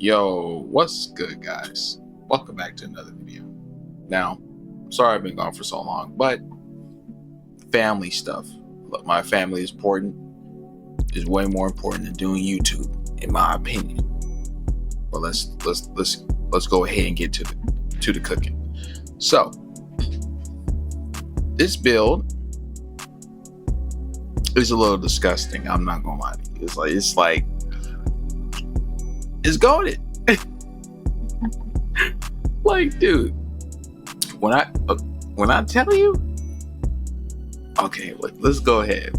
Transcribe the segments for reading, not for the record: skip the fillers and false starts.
Yo, what's good, guys? Welcome back to another video. Now, sorry I've been gone for so long, but family stuff. Look, my family is important. Is way more important than doing YouTube, in my opinion. But let's go ahead and get to the cooking. So, this build is a little disgusting. I'm not gonna lie to you. It's goated. Like, dude, when I tell you, okay, let's go ahead.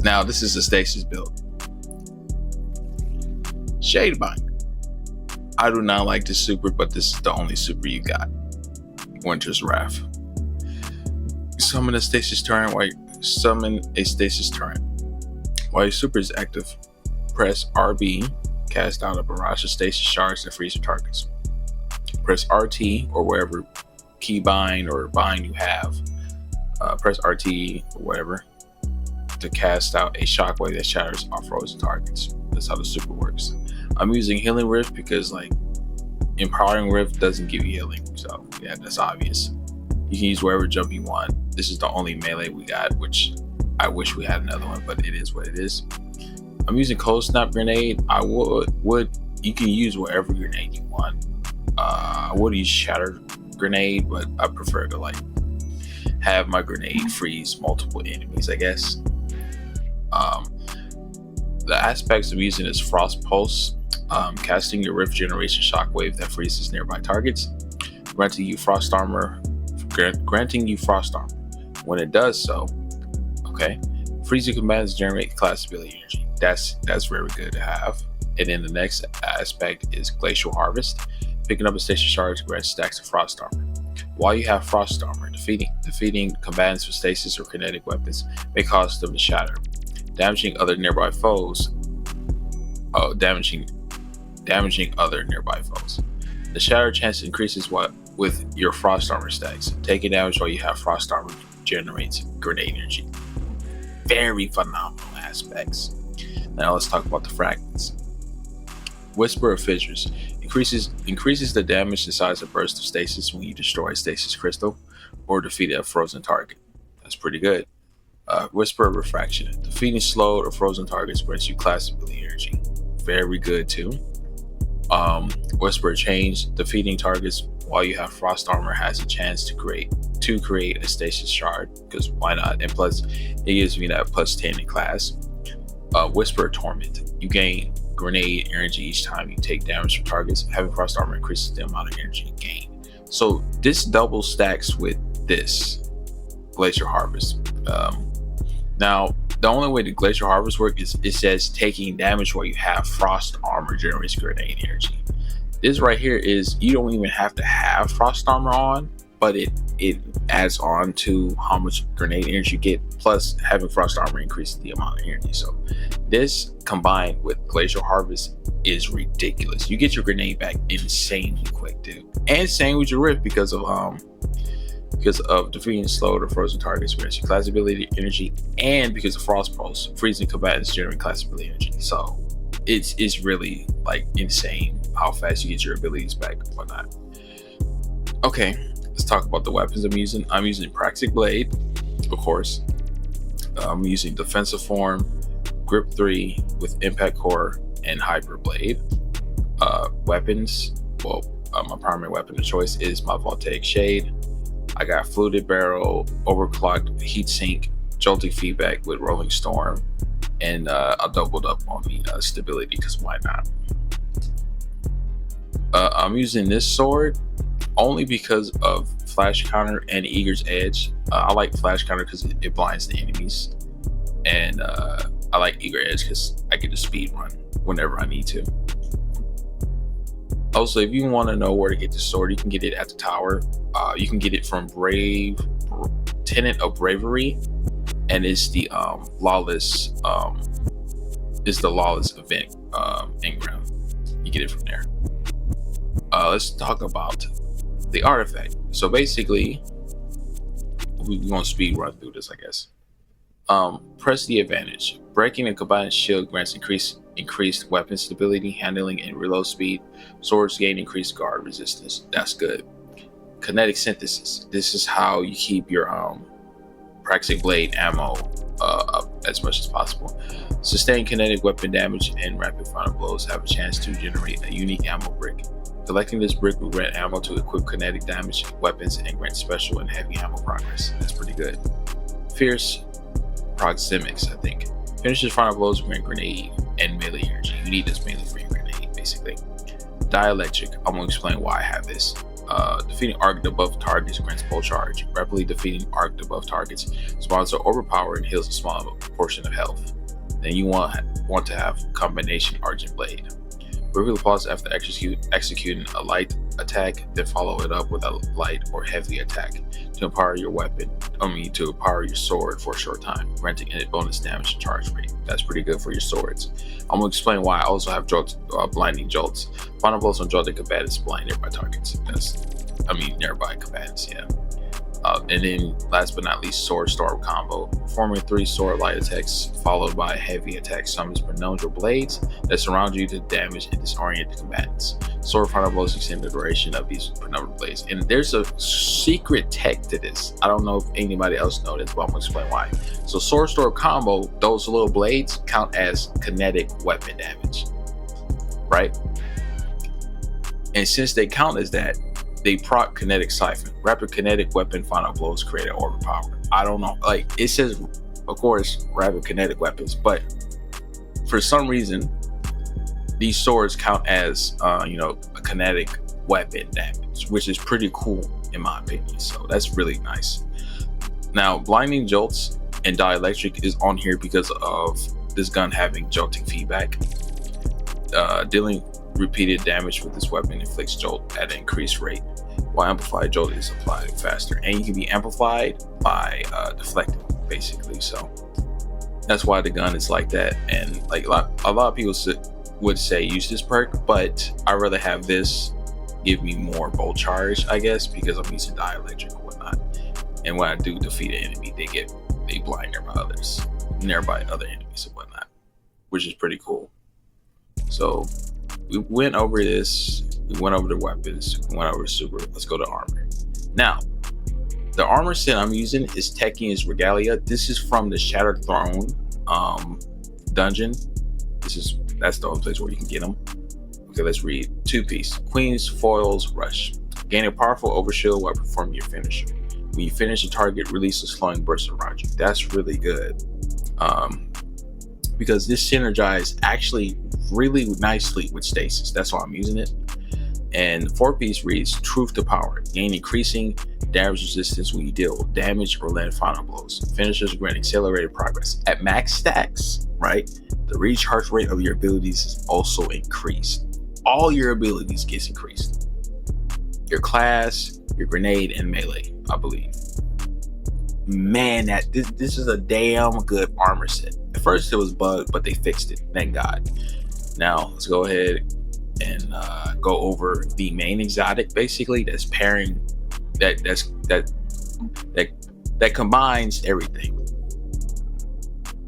Now, this is the Stasis build. Shadebind. I do not like this super, but this is the only super you got. Winter's Wrath. Summon a Stasis turret while your super is active. Press RB. Cast out a barrage of stasis shards that freeze your targets. Press RT or wherever keybind or bind you have. Press RT or whatever to cast out a shockwave that shatters our frozen targets. That's how the super works. I'm using Healing Rift because Empowering Rift doesn't give you healing. So yeah, that's obvious. You can use wherever jump you want. This is the only melee we got, which I wish we had another one, but it is what it is. I'm using Cold Snap Grenade. You can use whatever grenade you want. I would use Shatter Grenade, but I prefer to have my grenade freeze multiple enemies, I guess. The aspects of using is Frost Pulse, casting your Rift Generation Shockwave that freezes nearby targets, granting you Frost Armor. When it does so, okay, freezing commands generate class ability energy. That's very good to have. And then the next aspect is Glacial Harvest. Picking up a station shard grants stacks of Frost Armor. While you have Frost Armor, defeating combatants with stasis or kinetic weapons may cause them to shatter, damaging other nearby foes. Damaging other nearby foes. The shatter chance increases with your Frost Armor stacks. Taking damage while you have Frost Armor generates grenade energy. Very phenomenal aspects. Now let's talk about the fragments. Whisper of Fissures increases the damage and size of burst of stasis when you destroy a stasis crystal or defeat a frozen target. That's pretty good. Whisper of Refraction. Defeating slowed or frozen targets grants you class ability energy. Very good too. Whisper of Change. Defeating targets while you have Frost Armor has a chance to create a stasis shard, because why not? And plus, it gives me that plus 10 in class. Whisper of Torment. You gain grenade energy each time you take damage from targets. Having Frost Armor increases the amount of energy gained. So this double stacks with this Glacial Harvest. Now, the only way the Glacial Harvest works is it says taking damage while you have Frost Armor generates grenade energy. This right here is, you don't even have to have Frost Armor on, but it adds on to how much grenade energy you get, plus having Frost Armor increases the amount of energy. So this combined with Glacial Harvest is ridiculous. You get your grenade back insanely quick, dude. And same with your Rift because of defeating slowed or frozen targets grants you class ability energy, and because of Frost Pulse, freezing combatants generate class ability energy. So it's really insane how fast you get your abilities back and whatnot. Okay, let's talk about the weapons I'm using. I'm using Praxic Blade, of course. I'm using Defensive Form, Grip 3 with Impact Core, and Hyper Blade. Weapons, my primary weapon of choice is my Voltaic Shade. I got Fluted Barrel, Overclocked Heatsink, Jolting Feedback with Rolling Storm, and I doubled up on the stability because why not? I'm using this sword only because of Flash Counter and Eager's Edge. I like Flash Counter because it blinds the enemies, and I like Eager Edge because I get to speed run whenever I need to. Also, if you want to know where to get the sword, you can get it at the tower. You can get it from Tenant of Bravery, and it's the lawless event engram. You get it from there. Let's talk about the artifact. So basically, we're going to speed run through this, I guess. Press the advantage. Breaking a combatant shield grants increased weapon stability, handling, and reload speed. Swords gain increased guard resistance. That's good. Kinetic synthesis. This is how you keep your practicing blade ammo up as much as possible. Sustained kinetic weapon damage and rapid final blows have a chance to generate a unique ammo brick. Collecting this brick will grant ammo to equip kinetic damage weapons and grant special and heavy ammo progress. That's pretty good. Fierce proxemics, I think. Finishes final blows grant grenade and melee energy. You need this mainly for your grenade, basically. Dielectric. I'm gonna explain why I have this. Defeating arc above targets grants full charge. Rapidly defeating arc above targets spawns are overpowered and heals a small portion of health. Then you want to have combination Argent Blade. Briefly pause after executing a light attack, then follow it up with a light or heavy attack to empower your to empower your sword for a short time, granting a bonus damage and charge rate. That's pretty good for your swords. I'm gonna explain why I also have blinding jolts. Final blows on jolted combatants blind nearby targets. Nearby combatants, yeah. And then last but not least, sword storm combo. Performing 3 sword light attacks followed by a heavy attack summons Penumbra blades that surround you to damage and disorient the combatants. Sword final blows extend the duration of these Penumbra blades. And there's a secret tech to this. I don't know if anybody else knows this, but I'm gonna explain why. So sword storm combo, those little blades count as kinetic weapon damage, right? And since they count as that, they proc kinetic siphon. Rapid kinetic weapon final blows create an overpower. I don't know. Like it says, of course, rapid kinetic weapons, but for some reason, these swords count as a kinetic weapon damage, which is pretty cool in my opinion. So that's really nice. Now, blinding jolts and dielectric is on here because of this gun having jolting feedback. Dealing repeated damage with this weapon inflicts jolt at an increased rate, while amplified jolt is applied faster, and you can be amplified by deflecting, basically. So that's why the gun is like that. And like a lot of people would say use this perk, but I rather have this give me more bolt charge, I guess, because I'm using dielectric and whatnot. And when I do defeat an enemy, they blind nearby other enemies and whatnot, which is pretty cool. So we went over this. We went over the weapons. We went over the super. Let's go to armor. Now, the armor set I'm using is Techian's Regalia. This is from the Shattered Throne dungeon. That's the only place where you can get them. Okay, let's read. 2-piece. Queen's Foils Rush. Gain a powerful overshield while performing your finisher. When you finish a target, release a slowing burst around you. That's really good. Because this synergizes actually really nicely with stasis. That's why I'm using it. And 4-piece reads Truth to Power. Gain increasing damage resistance when you deal damage or land final blows. Finishers grant accelerated progress. At max stacks, right, the recharge rate of your abilities is also increased. All your abilities gets increased. Your class, your grenade, and melee, I believe. Man, this is a damn good armor set. At first it was bugged, but they fixed it. Thank God. Now let's go ahead and go over the main exotic, basically, that's pairing that combines everything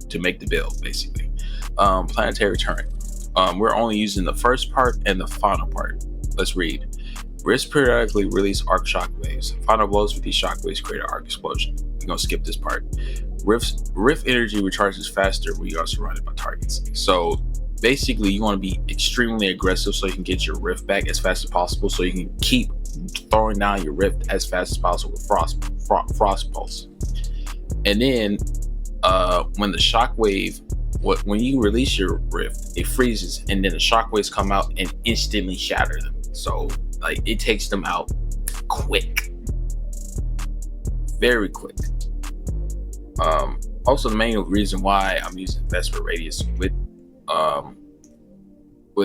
to make the build, basically. Planetary turret. We're only using the first part and the final part. Let's read. Wrist periodically release arc shockwaves. Final blows with these shockwaves create an arc explosion. We're gonna skip this part. Rift energy recharges faster when you are surrounded by targets. So basically, you want to be extremely aggressive so you can get your rift back as fast as possible, so you can keep throwing down your rift as fast as possible with frost pulse. And then when the shockwave, when you release your rift, it freezes, and then the shockwaves come out and instantly shatter them. So like it takes them out quick, very quick. Also, the main reason why I'm using Vesper Radius with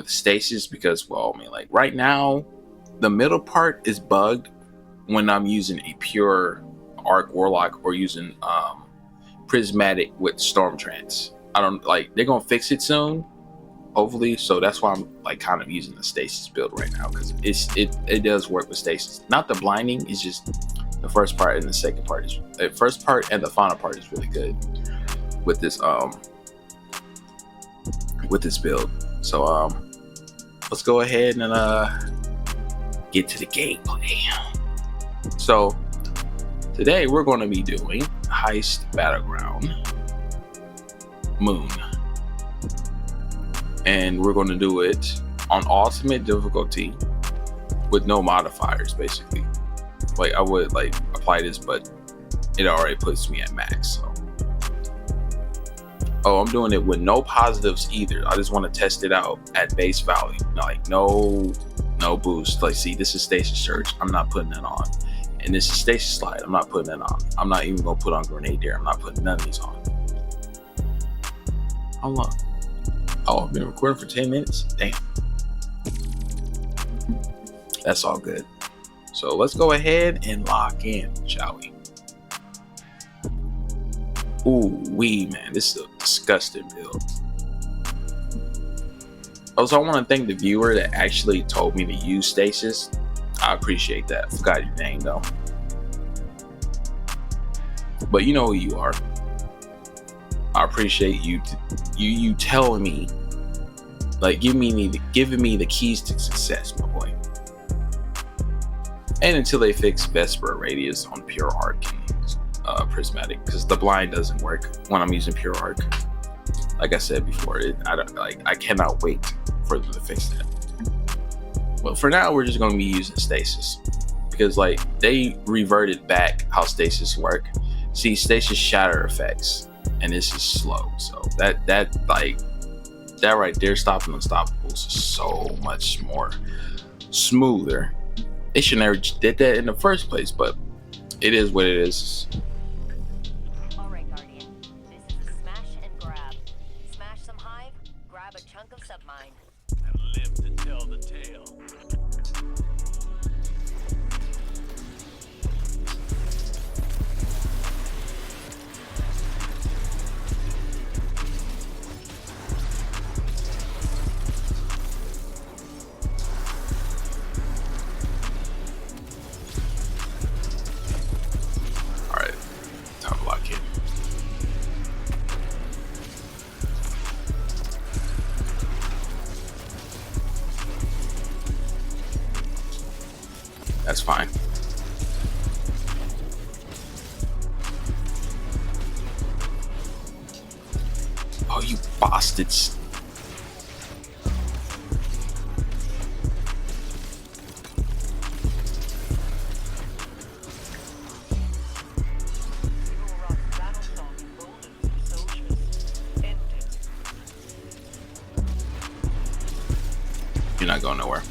stasis, because, well, I mean, like right now the middle part is bugged when I'm using a pure Arc Warlock or using Prismatic with Storm Trance. I don't like, they're gonna fix it soon, hopefully. So that's why I'm like kind of using the stasis build right now, because it does work with stasis. Not the blinding, it's just the first part and the second part is the first part and the final part is really good. with this build. So let's go ahead and get to the gameplay. So today we're going to be doing Heist Battleground Moon, and we're going to do it on ultimate difficulty with no modifiers. Basically, like I would like apply this, but it already puts me at max. So I'm doing it with no positives either. I just want to test it out at base value, like no boost. Like, see, this is stasis surge, I'm not putting it on, and this is stasis slide, I'm not putting it on. I'm not even gonna put on grenade dare. I'm not putting none of these on. How long? I've been recording for 10 minutes. Damn. That's all good. So let's go ahead and lock in, shall we? Ooh wee, man, this is a disgusting build. Also, I want to thank the viewer that actually told me to use stasis. I appreciate that. Forgot your name though, but you know who you are. I appreciate you telling me, like, giving me the keys to success, my boy. And until they fix Vesper radius on pure arc and prismatic, because the blind doesn't work when I'm using pure arc. Like I said before, I cannot wait for them to fix that. But for now, we're just going to be using stasis, because like they reverted back how stasis work. See, stasis shatter effects, and this is slow. So that right there, stopping unstoppables, is so much more smoother. They should never did that in the first place, but it is what it is. All right, Guardian. This is a smash and grab. Smash some hive, grab a chunk of submine. And live to tell the tale. That's fine. Oh, you bastards. You're not going nowhere.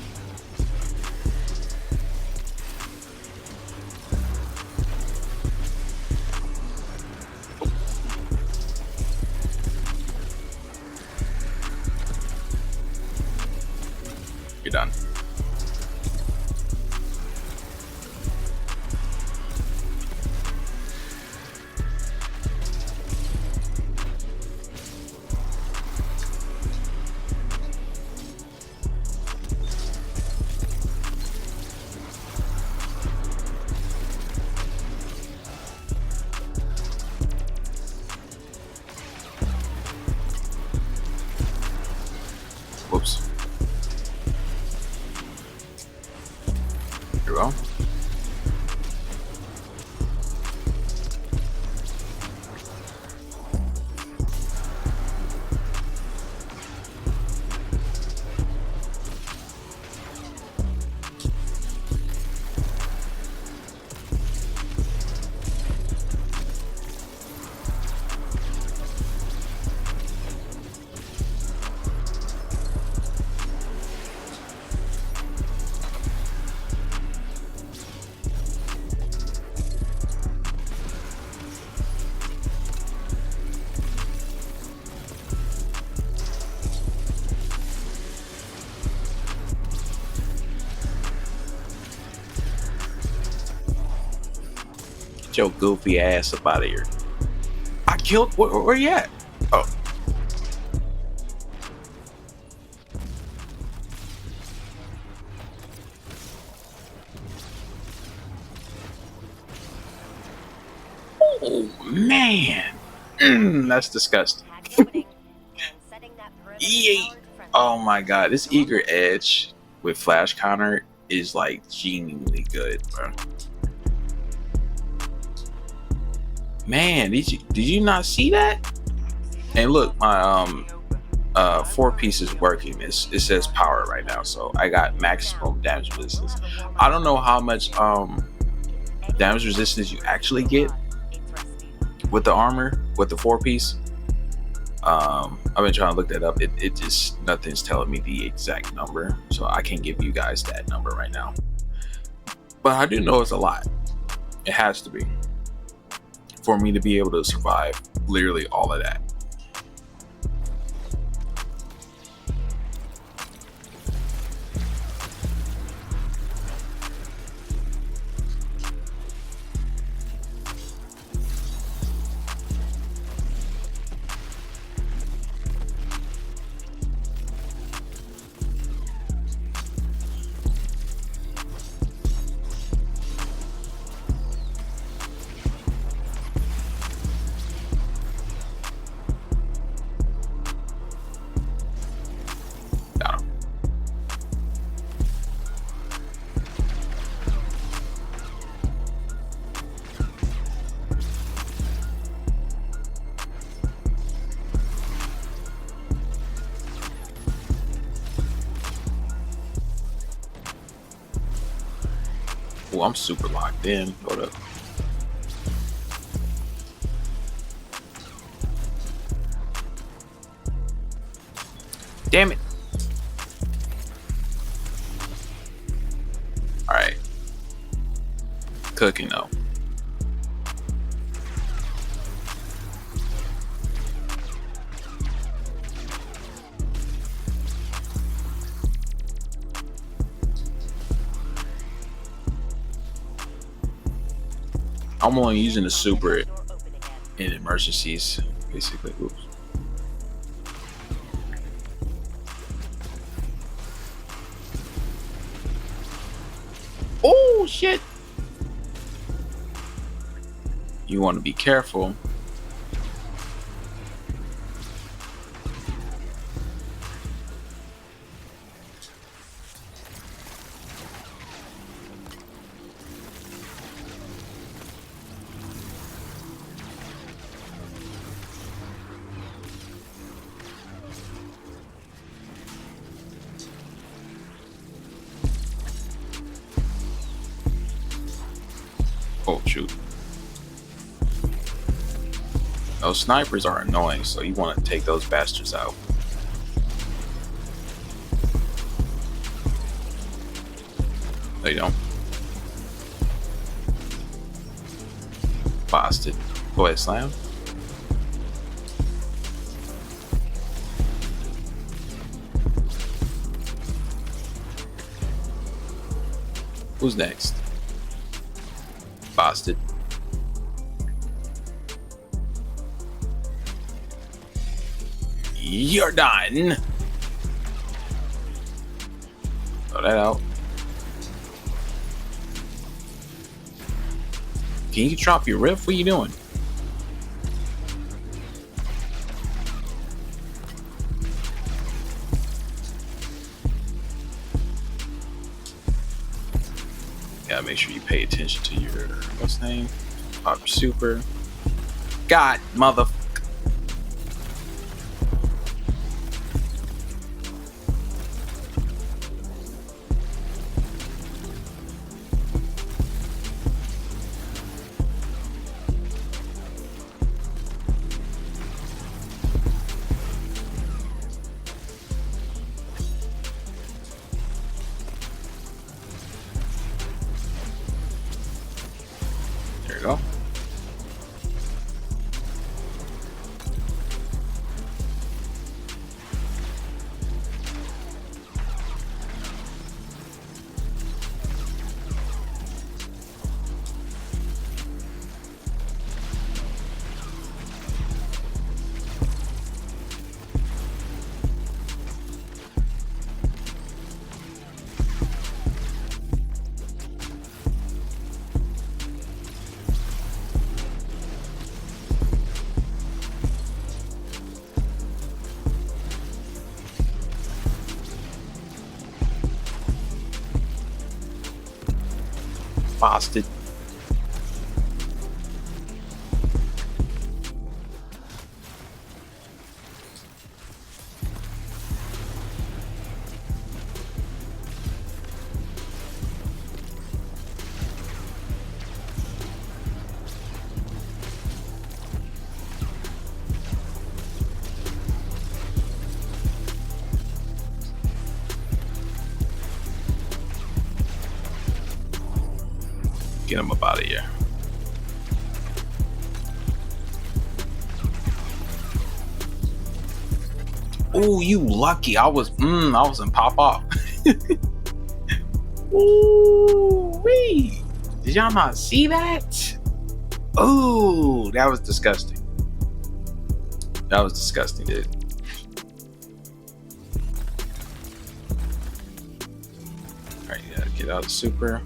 You're done. Whoops. Here we go. Get your goofy ass up out of here. I killed. Where you at? Oh. Oh man. That's disgusting. Hack opening and setting that perimeter E8. tower defense. Oh my god, this eager edge with flash counter is like genuinely good, bro. Man, did you not see that? And look, my 4-piece is working. It says power right now, so I got maximum damage resistance. I don't know how much damage resistance you actually get with the armor with the 4-piece. I've been trying to look that up. It just, nothing's telling me the exact number, so I can't give you guys that number right now. But I do know it's a lot. It has to be for me to be able to survive literally all of that. Got him. Oh, I'm super locked in. Hold up. Damn it. All right. Cooking though. I'm only using the super in emergencies, basically. Oops. Oh shit! You want to be careful. Oh shoot. Those snipers are annoying, so you want to take those bastards out. No, you don't. Bastard. Go ahead, slam. Who's next? Bastard. You're done. Throw that out. Can you drop your riff? What are you doing? Gotta make sure you pay attention to your what's the name? Pop your super. God, mother. There you go. Bastard. Get him up out of here. Oh, you lucky. I was in pop off. Ooh wee. Did y'all not see that? Oh, that was disgusting. That was disgusting, dude. Alright, you gotta get out of super.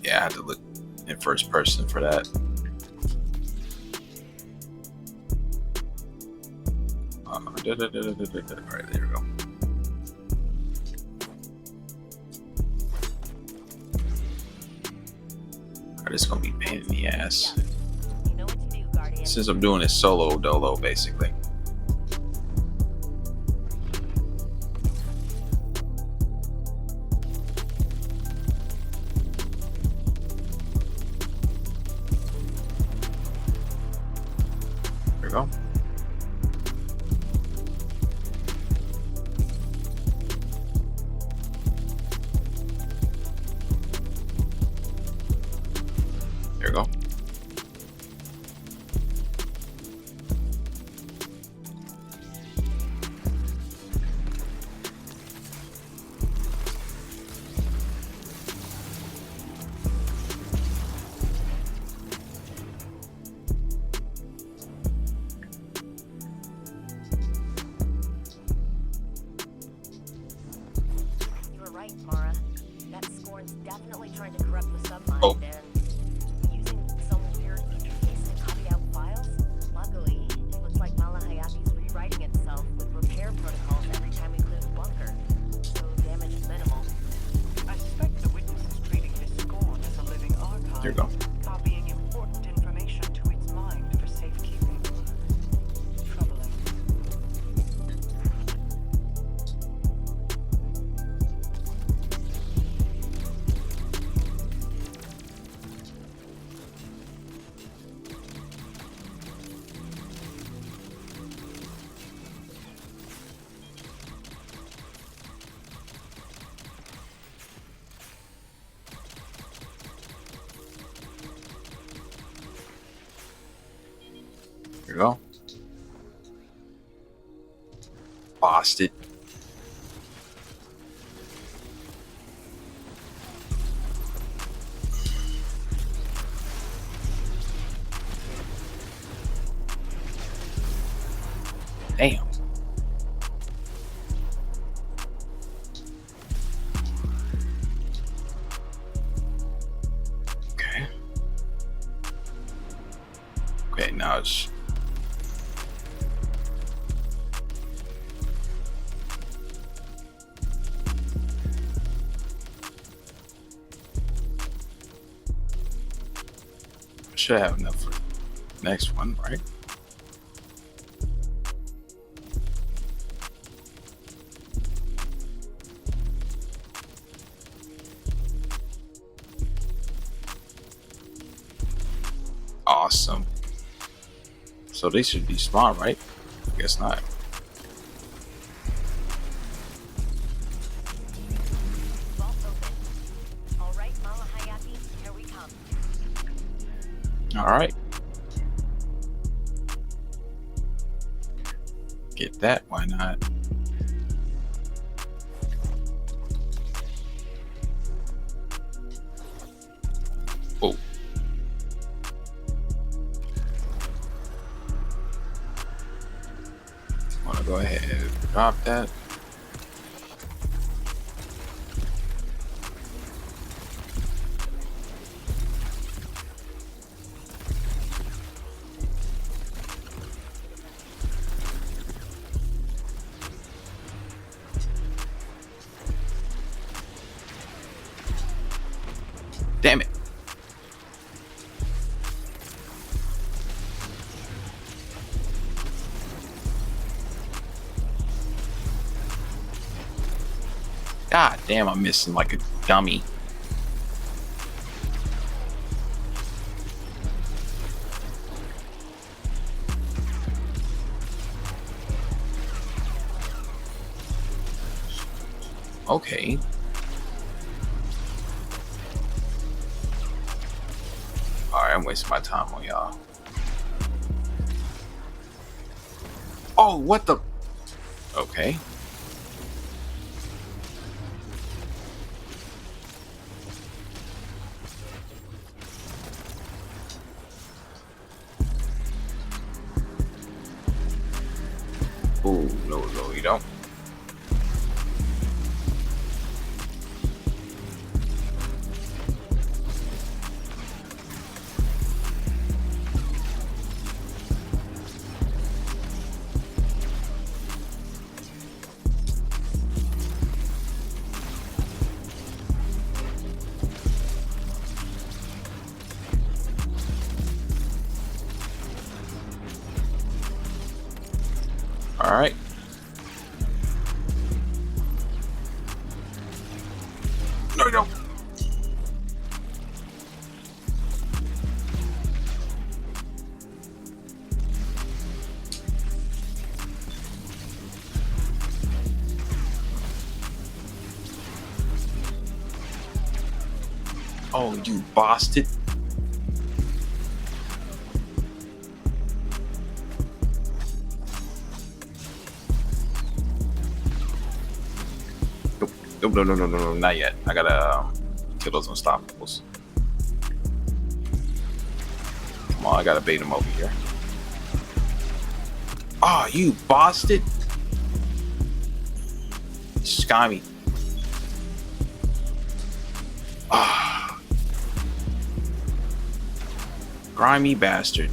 Yeah, I had to look in first person for that. Alright, there we go. Alright, this is gonna be a pain in the ass. You know what to do, Guardian. Since I'm doing this solo dolo, basically. There we go. There we go. You were right, Mara. That Scorn's definitely trying to corrupt the submind Oh. and using some weird interface to copy out files. Luckily, it looks like Malahayati's rewriting itself with repair protocols every time we clear the bunker. So damage is minimal. I suspect the witness is treating this Scorn as a living archive. There you go. Copying important information to its mind for safekeeping. Troubling. There you go. Bastard. Damn. Okay. Okay, now it's should have enough for the next one, right? Awesome. So they should be smart, right? I guess not. Vault open. All right, Malahayati, here we come. All right. Get that, why not? Oh. Want to go ahead and drop that. Damn it. God damn, I'm missing like a dummy. Okay. Alright, I'm wasting my time on y'all. Oh, what the? Okay. Oh, no, no, you don't. All right. No, you don't. Oh, you bastard. Nope, no, not yet. I gotta kill those unstoppables. Come on, I gotta bait him over here. Oh, you bastard. Scummy. Ah. Grimy bastard.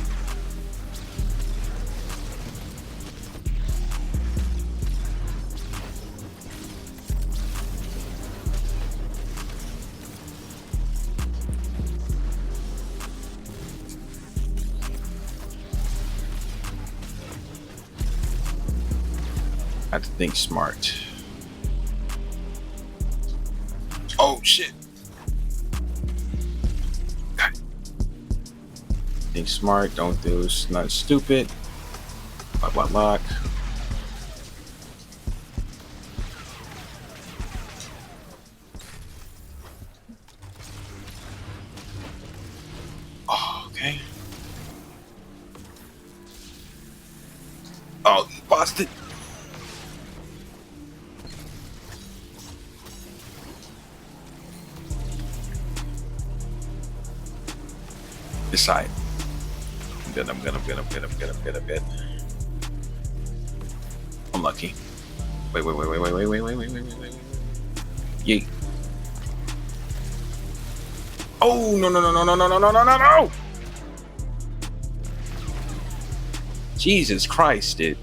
I have to think smart. Oh shit. God. Think smart, don't do nothing stupid. Lock. Oh, okay. Oh, you busted. This side. I'm good. I'm lucky. Wait. Yeet. Oh, no. Jesus Christ, dude.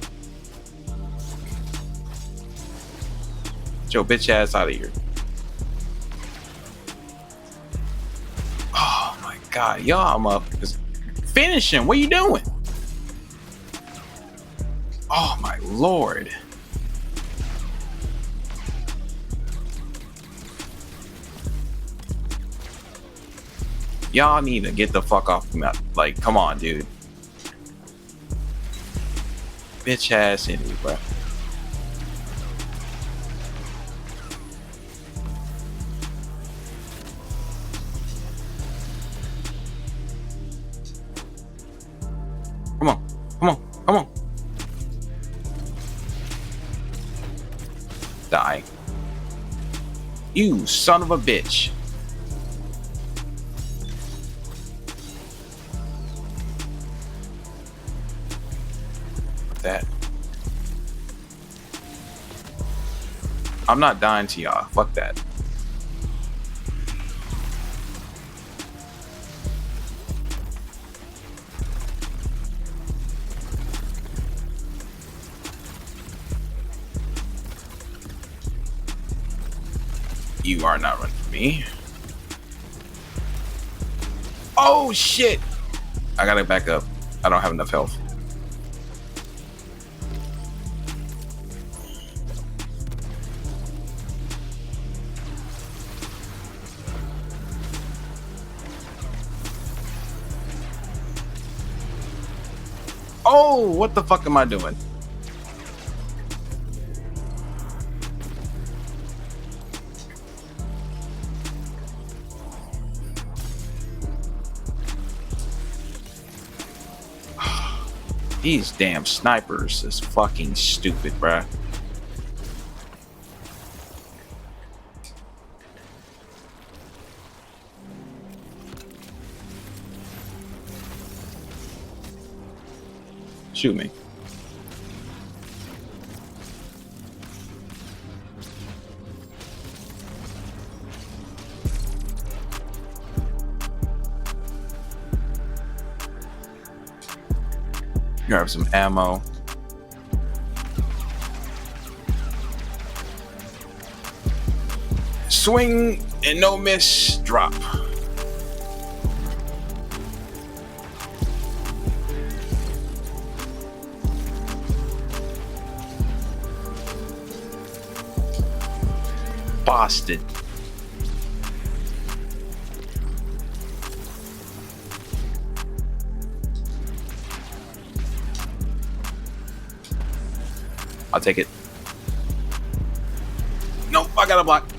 Get your bitch ass out of here. Oh my God, y'all, I'm up. Finish him. What are you doing? Oh my Lord. Y'all need to get the fuck off me. Like, come on, dude. Bitch ass enemy, bro. Come on. Die. You son of a bitch. That. I'm not dying to y'all. Fuck that. You are not running for me. Oh shit! I gotta back up. I don't have enough health. Oh, what the fuck am I doing? These damn snipers is fucking stupid, bruh. Shoot me. Grab some ammo. Swing and no miss. Drop. Boston. I'll take it. Nope, I got a block.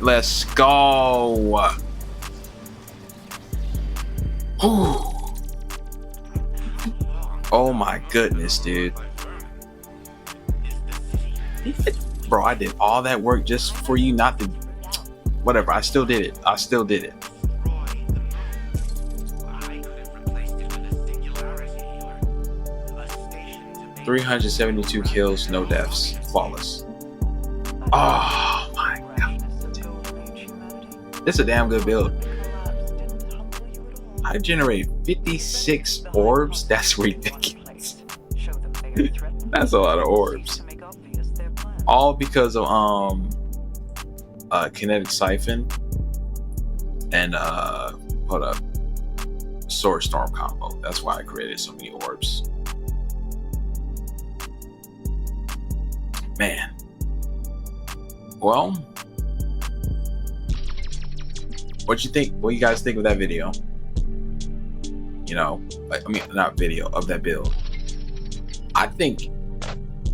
Let's go. Ooh. Oh my goodness, dude. Bro, I did all that work just for you not to... Whatever, I still did it. I still did it. 372 kills, no deaths. Flawless. Oh my god. This is a damn good build. I generated 56 orbs? That's ridiculous. That's a lot of orbs. All because of kinetic siphon and hold up, sword storm combo. That's why I created so many orbs. Man. Well, what you think? What you guys think of that video? You know, I mean, not video, of that build. I think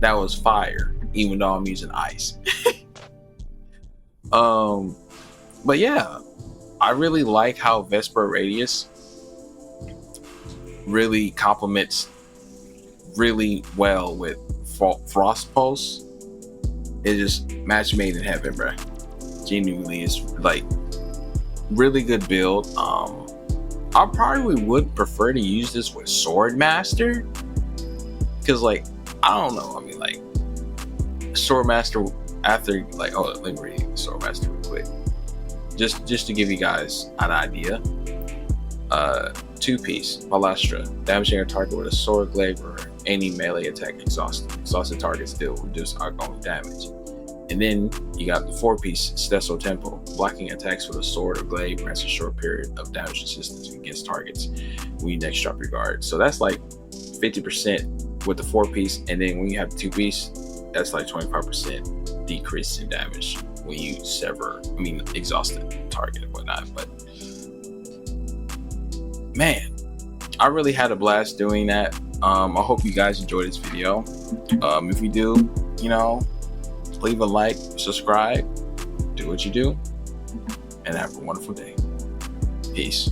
that was fire, even though I'm using ice. But yeah, I really like how Vesper Radius really complements really well with Frost Pulse. It just match made in heaven, bro. Genuinely, is like really good build. I probably would prefer to use this with Swordmaster, because like I don't know. I mean, like Swordmaster after like let me read Swordmaster real quick, just to give you guys an idea. 2-piece Balastra, damaging a target with a sword glaive or any melee attack exhausted. Exhausted targets deal reduced outgoing damage. And then you got the 4-piece Stesso Tempo, blocking attacks with a sword or glaive grants a short period of damage resistance against targets when you next drop your guard. So that's like 50% with the 4-piece, and then when you have the 2-piece, that's like 25% decrease in damage when you exhaust the target and whatnot. But man, I really had a blast doing that. I hope you guys enjoyed this video. If you do, you know, leave a like, subscribe, do what you do, and have a wonderful day. Peace.